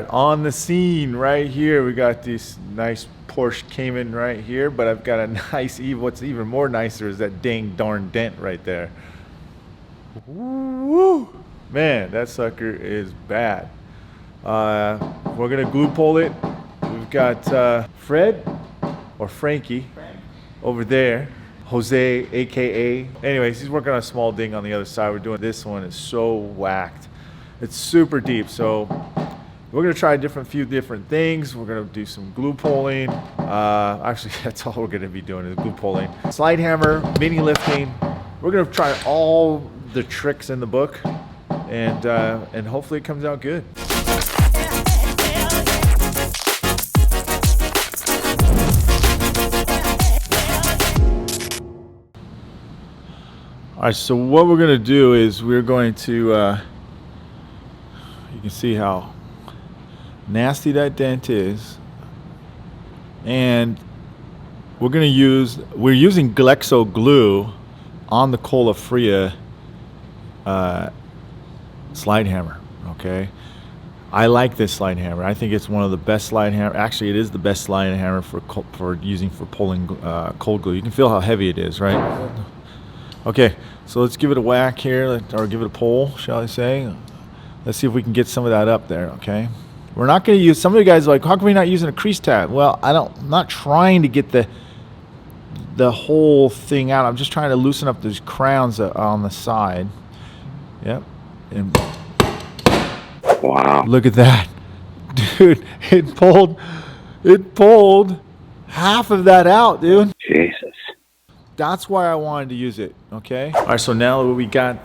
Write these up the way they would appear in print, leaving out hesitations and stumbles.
got on the scene right here. We got this nice Porsche Cayman right here, but I've got a nice, what's even more nicer is that dang darn dent right there. Woo! Man, that sucker is bad. We're gonna glue pull it. We've got Fred or Frankie over there. Jose, aka. Anyways, he's working on a small ding on the other side. We're doing this one. It's so whacked. It's super deep. So we're gonna try few different things. We're gonna do some glue pulling. Actually, that's all we're gonna be doing is glue pulling. Slide hammer, mini lifting. We're gonna try all the tricks in the book, and hopefully it comes out good. All right, so what we're gonna do is we're going to, you can see how nasty that dent is, and we're using Glexo glue on the Cola Fria slide hammer. Okay, I like this slide hammer. I think it's one of the best slide hammer. Actually, it is the best slide hammer for pulling cold glue. You can feel how heavy it is, right? Okay, so let's give it a whack here, or give it a pull, shall I say. Let's see if we can get some of that up there, okay? We're not going to use, some of you guys are like, how come we're not using a crease tab? Well, I'm not trying to get the whole thing out. I'm just trying to loosen up those crowns on the side. Yep. And wow. Look at that. Dude, it pulled half of that out, dude. Jesus. That's why I wanted to use it, okay? All right, so now that we got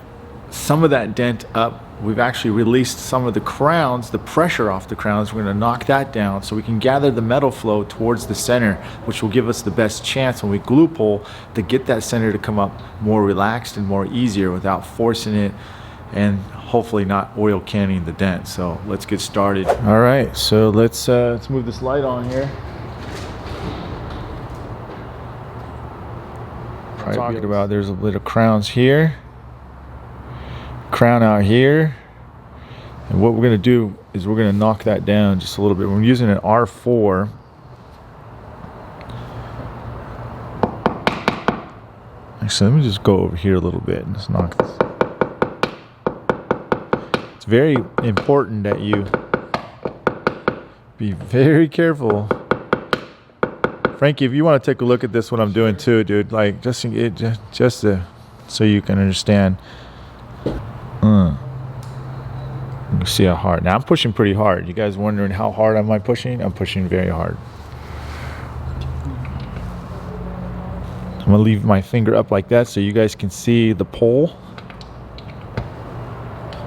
some of that dent up, we've actually released some of the crowns, the pressure off the crowns. We're gonna knock that down so we can gather the metal flow towards the center, which will give us the best chance when we glue pull to get that center to come up more relaxed and more easier without forcing it and hopefully not oil canning the dent. So let's get started. All right, so let's move this light on here. Talking about, there's a little crowns here, crown out here, and what we're going to do is we're going to knock that down just a little bit. We're using an R4. Actually, let me just go over here a little bit and just knock this. It's very important that you be very careful. Frankie, if you want to take a look at this, what I'm doing too, dude, like just so you can understand. You see how hard. Now I'm pushing pretty hard. You guys wondering how hard am I pushing? I'm pushing very hard. I'm gonna leave my finger up like that so you guys can see the pull.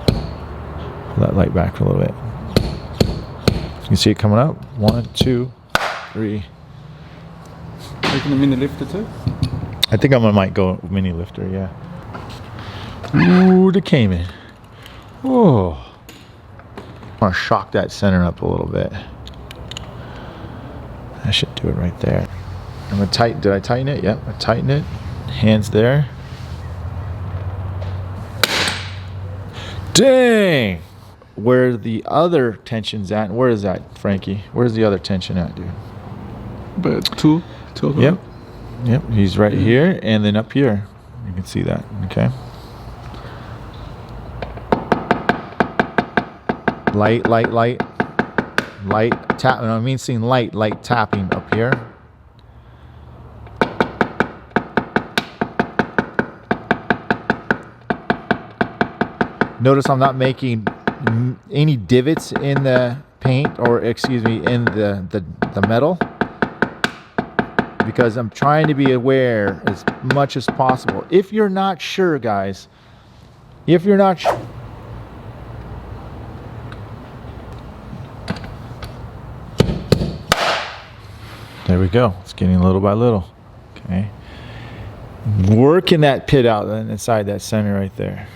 Pull that light back a little bit. You can see it coming up. 1, 2, 3. Taking a mini lifter too? I think I might go mini lifter, yeah. Ooh, the Cayman. Oh. I want to shock that center up a little bit. I should do it right there. I'm gonna tighten. Did I tighten it? Yep, I tighten it. Hands there. Dang! Where the other tension's at, where is that, Frankie? Where's the other tension at, dude? But two. Yep. He's right here and then up here. You can see that. Okay. Light tap. I mean, seeing light tapping up here. Notice I'm not making any divots in the paint, or excuse me, in the metal, because I'm trying to be aware as much as possible. If you're not sure, guys, if you're not sure, there we go. It's getting little by little. Okay. Working that pit out inside that center right there.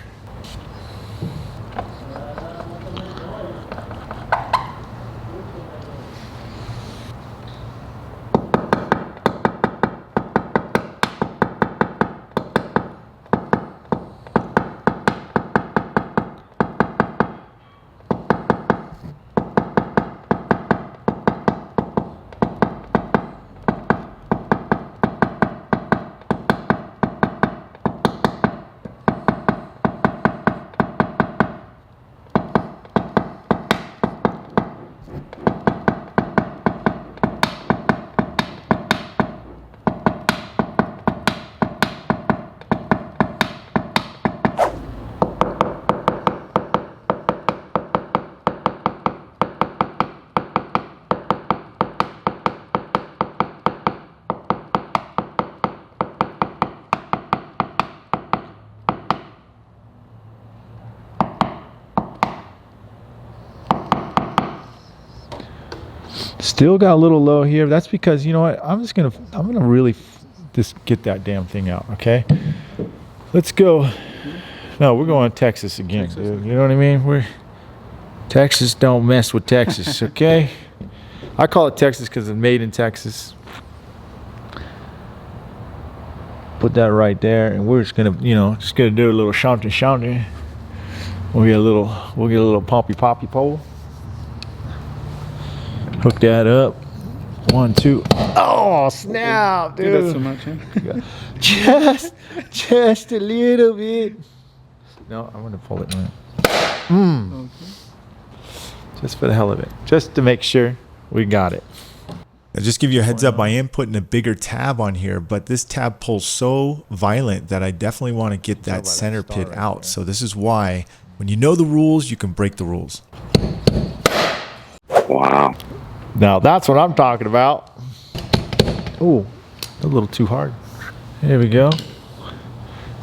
Still got a little low here. That's because, you know what, I'm gonna really just get that damn thing out. Okay, let's go. No, we're going to Texas again, dude. You know what I mean? Texas don't mess with Texas. Okay, I call it Texas because it's made in Texas. Put that right there, and we're just gonna do a little shouting. We'll get a little poppy pole. Hook that up. 1, 2. Oh snap, dude! That's so much, huh? just a little bit. No, I'm gonna pull it. Okay. Just for the hell of it, just to make sure we got it. I'll just give you a heads up, I am putting a bigger tab on here, but this tab pulls so violent that I definitely want to get that center pit out. So this is why, when you know the rules, you can break the rules. Wow. Now that's what I'm talking about. Oh, a little too hard. Here we go.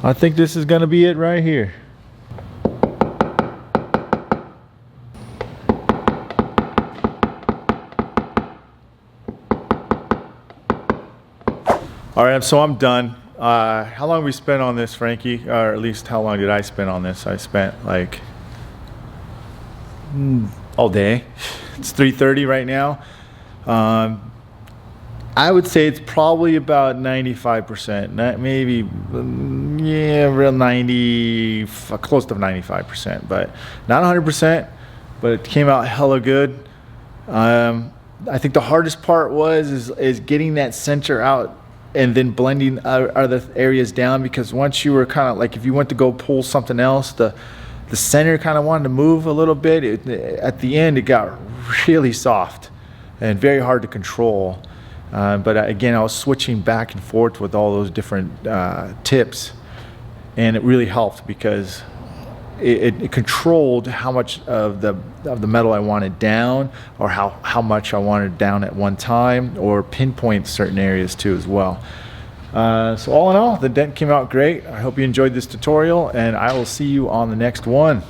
I think this is gonna be it right here. All right, so I'm done. How long we spent on this, Frankie? Or at least how long did I spend on this? I spent like all day. It's 3:30 right now. I would say it's probably about 95%. Maybe, yeah, real 90, close to 95%, but not 100%. But it came out hella good. I think the hardest part is getting that center out and then blending other areas down, because once you were kind of like, if you went to go pull something else, the center kind of wanted to move a little bit. At the end, it got really soft and very hard to control. But again, I was switching back and forth with all those different tips, and it really helped because it controlled how much of the metal I wanted down, or how much I wanted down at one time, or pinpoint certain areas too as well. So all in all, the dent came out great. I hope you enjoyed this tutorial, and I will see you on the next one.